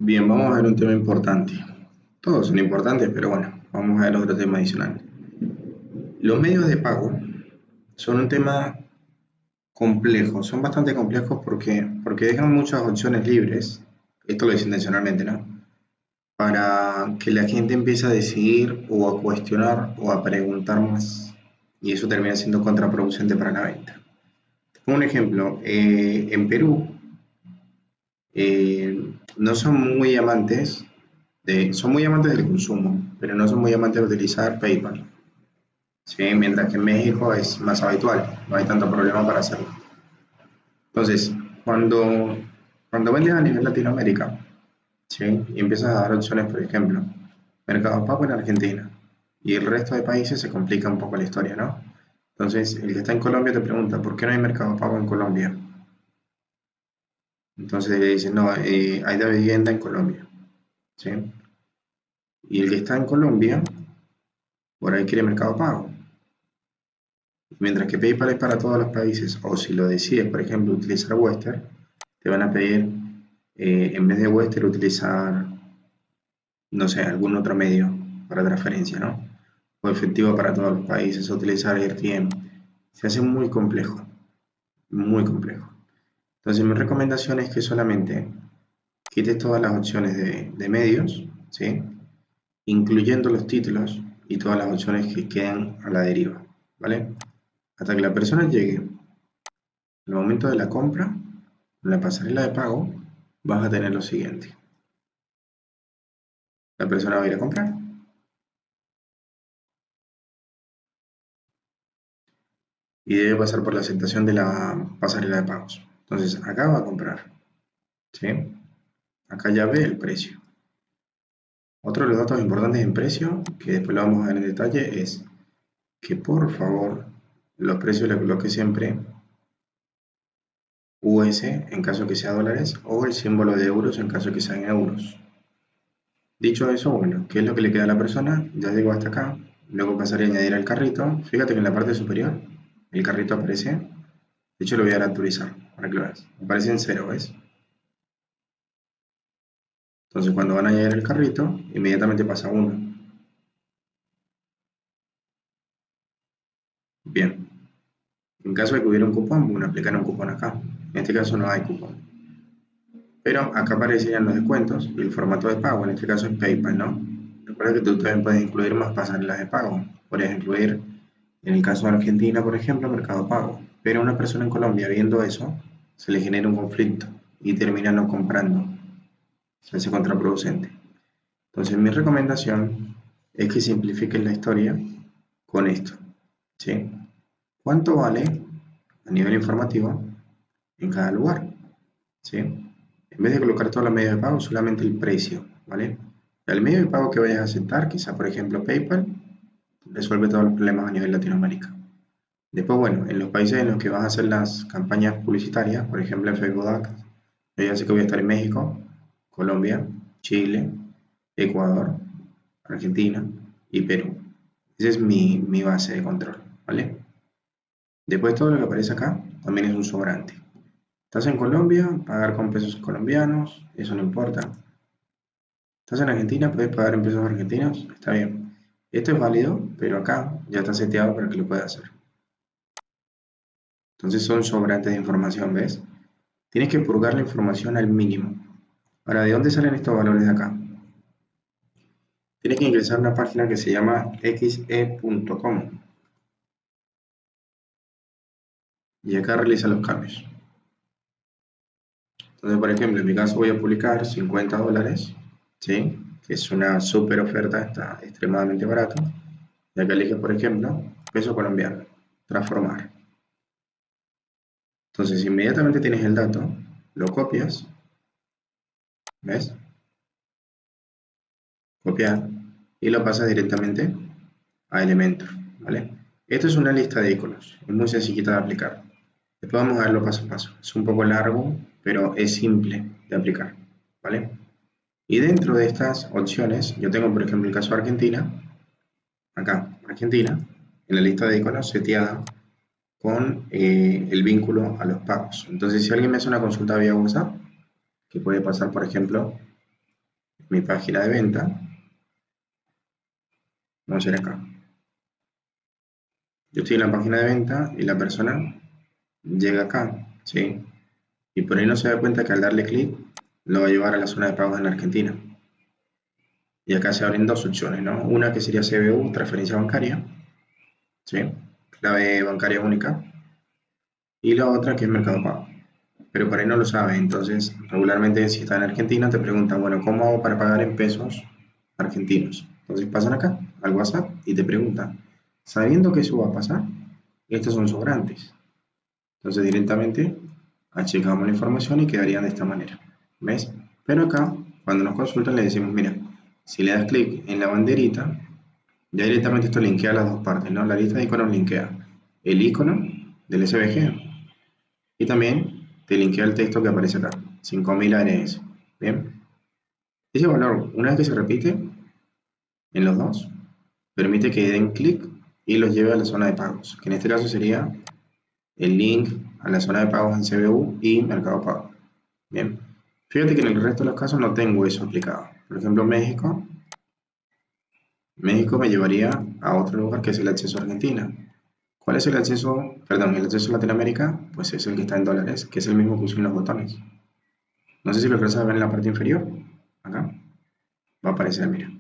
Bien, vamos a ver un tema importante. Todos son importantes, pero bueno, vamos a ver otro tema adicional. Los medios de pago son un tema complejo, son bastante complejos porque dejan muchas opciones libres, esto lo hice intencionalmente, ¿no? Para que la gente empiece a decidir o a cuestionar o a preguntar más, y eso termina siendo contraproducente para la venta. Un ejemplo, en Perú no son muy amantes son muy amantes del consumo, pero no son muy amantes de utilizar PayPal. ¿Sí? Mientras que en México es más habitual, no hay tanto problema para hacerlo. Entonces, cuando vendes a nivel Latinoamérica, ¿sí? Y empiezas a dar opciones, por ejemplo, Mercado Pago en Argentina, y el resto de países se complica un poco la historia, ¿no? Entonces, el que está en Colombia te pregunta, ¿por qué no hay Mercado Pago en Colombia? Entonces le dicen, no, hay de vivienda en Colombia, ¿sí? Y el que está en Colombia, por ahí quiere Mercado Pago. Mientras que PayPal es para todos los países, o si lo decides, por ejemplo, utilizar Western, te van a pedir, en vez de Western, utilizar, no sé, algún otro medio para transferencia, ¿no? O efectivo para todos los países, o utilizar AirTM. Se hace muy complejo, muy complejo. Entonces, mi recomendación es que solamente quites todas las opciones de medios, ¿sí? Incluyendo los títulos y todas las opciones que quedan a la deriva, ¿vale? Hasta que la persona llegue al momento de la compra, en la pasarela de pago, vas a tener lo siguiente. La persona va a ir a comprar y debe pasar por la aceptación de la pasarela de pagos. Entonces, acá va a comprar, ¿sí? Acá ya ve el precio. Otro de los datos importantes en precio, que después lo vamos a ver en detalle, es que por favor los precios le coloque siempre US en caso que sea dólares o el símbolo de euros en caso que sean euros. Dicho eso, bueno, ¿qué es lo que le queda a la persona? Ya llegó hasta acá, luego pasaría a añadir al carrito. Fíjate que en la parte superior el carrito aparece, de hecho lo voy a dar a actualizar para que lo veas. Aparece en cero, ¿ves? Entonces cuando van a añadir el carrito, inmediatamente pasa uno. Bien, en caso de que hubiera un cupón, bueno, aplicar un cupón acá. En este caso no hay cupón. Pero acá aparecerían los descuentos y el formato de pago, en este caso es PayPal, ¿no? Recuerda que tú también puedes incluir más pasarelas de pago. Puedes incluir, en el caso de Argentina, por ejemplo, Mercado Pago. Pero a una persona en Colombia viendo eso, se le genera un conflicto y termina no comprando. Se hace contraproducente. Entonces, mi recomendación es que simplifiques la historia con esto, ¿sí? ¿Cuánto vale a nivel informativo en cada lugar? ¿Sí? En vez de colocar todos los medios de pago, solamente el precio, ¿vale? El medio de pago que vayas a aceptar, quizá por ejemplo PayPal, resuelve todos los problemas a nivel Latinoamérica. Después, bueno, en los países en los que vas a hacer las campañas publicitarias, por ejemplo en Facebook Ads, yo ya sé que voy a estar en México, Colombia, Chile, Ecuador, Argentina y Perú. Esa es mi base de control, ¿vale? Después todo lo que aparece acá también es un sobrante. Estás en Colombia, pagar con pesos colombianos, eso no importa. Estás en Argentina, puedes pagar en pesos argentinos, está bien. Esto es válido, pero acá ya está seteado para que lo puedas hacer. Entonces son sobrantes de información, ¿ves? Tienes que purgar la información al mínimo. Ahora, ¿de dónde salen estos valores de acá? Tienes que ingresar a una página que se llama xe.com y acá realiza los cambios. Entonces, por ejemplo, en mi caso voy a publicar $50, ¿sí? Que es una súper oferta, está extremadamente barato. Y acá elige, por ejemplo, peso colombiano, transformar. Entonces, inmediatamente tienes el dato, lo copias, ¿ves? Copiar, y lo pasas directamente a Elementor, ¿vale? Esto es una lista de iconos, es muy sencillita de aplicar. Después vamos a verlo paso a paso. Es un poco largo, pero es simple de aplicar, ¿vale? Y dentro de estas opciones, yo tengo por ejemplo el caso de Argentina, acá, Argentina, en la lista de iconos seteada con el vínculo a los pagos. Entonces, si alguien me hace una consulta vía WhatsApp, que puede pasar, por ejemplo, mi página de venta, vamos a ir acá. Yo estoy en la página de venta y la persona llega acá, ¿sí? Y por ahí no se da cuenta que al darle clic lo va a llevar a la zona de pagos en Argentina. Y acá se abren dos opciones, ¿no? Una que sería CBU, transferencia bancaria, ¿sí? Clave bancaria única. Y la otra que es Mercado Pago. Pero por ahí no lo sabe, entonces regularmente si está en Argentina te preguntan, bueno, ¿cómo hago para pagar en pesos argentinos? Entonces pasan acá al WhatsApp y te preguntan, sabiendo que eso va a pasar, estos son sobrantes. Entonces directamente achicamos la información y quedarían de esta manera. ¿Ves? Pero acá, cuando nos consultan, le decimos, mira, si le das clic en la banderita, ya directamente esto linkea las dos partes, ¿no? La lista de iconos linkea el icono del SVG y también te linkea el texto que aparece acá, 5000 ANS. Bien, ese valor, una vez que se repite en los dos, permite que den clic y los lleve a la zona de pagos, que en este caso sería el link a la zona de pagos en CBU y Mercado Pago. Bien, fíjate que en el resto de los casos no tengo eso aplicado. Por ejemplo, México me llevaría a otro lugar que es el acceso a Argentina. ¿Cuál es el acceso? Perdón, el acceso a Latinoamérica, pues es el que está en dólares, que es el mismo que uso en los botones. No sé si lo alcanzas a ver en la parte inferior. Acá va a aparecer, mira.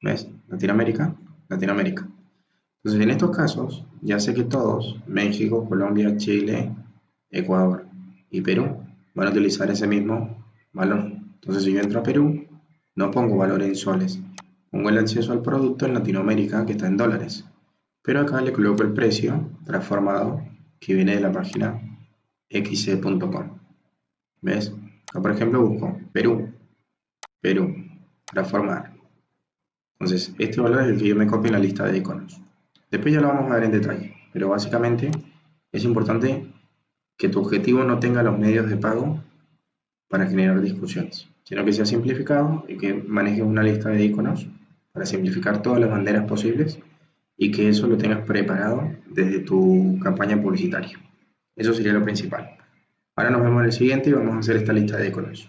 ¿Ves? Latinoamérica, Latinoamérica. Entonces, en estos casos, ya sé que todos, México, Colombia, Chile, Ecuador y Perú, van a utilizar ese mismo valor. Entonces, si yo entro a Perú, no pongo valor en soles, pongo el acceso al producto en Latinoamérica que está en dólares. Pero acá le coloco el precio transformado que viene de la página xc.com. ¿Ves? Acá, por ejemplo, busco Perú, transformar. Entonces, este valor es el que yo me copio en la lista de iconos. Después ya lo vamos a ver en detalle, pero básicamente es importante que tu objetivo no tenga los medios de pago para generar discusiones, sino que sea simplificado y que manejes una lista de iconos para simplificar todas las banderas posibles y que eso lo tengas preparado desde tu campaña publicitaria. Eso sería lo principal. Ahora nos vemos en el siguiente y vamos a hacer esta lista de iconos.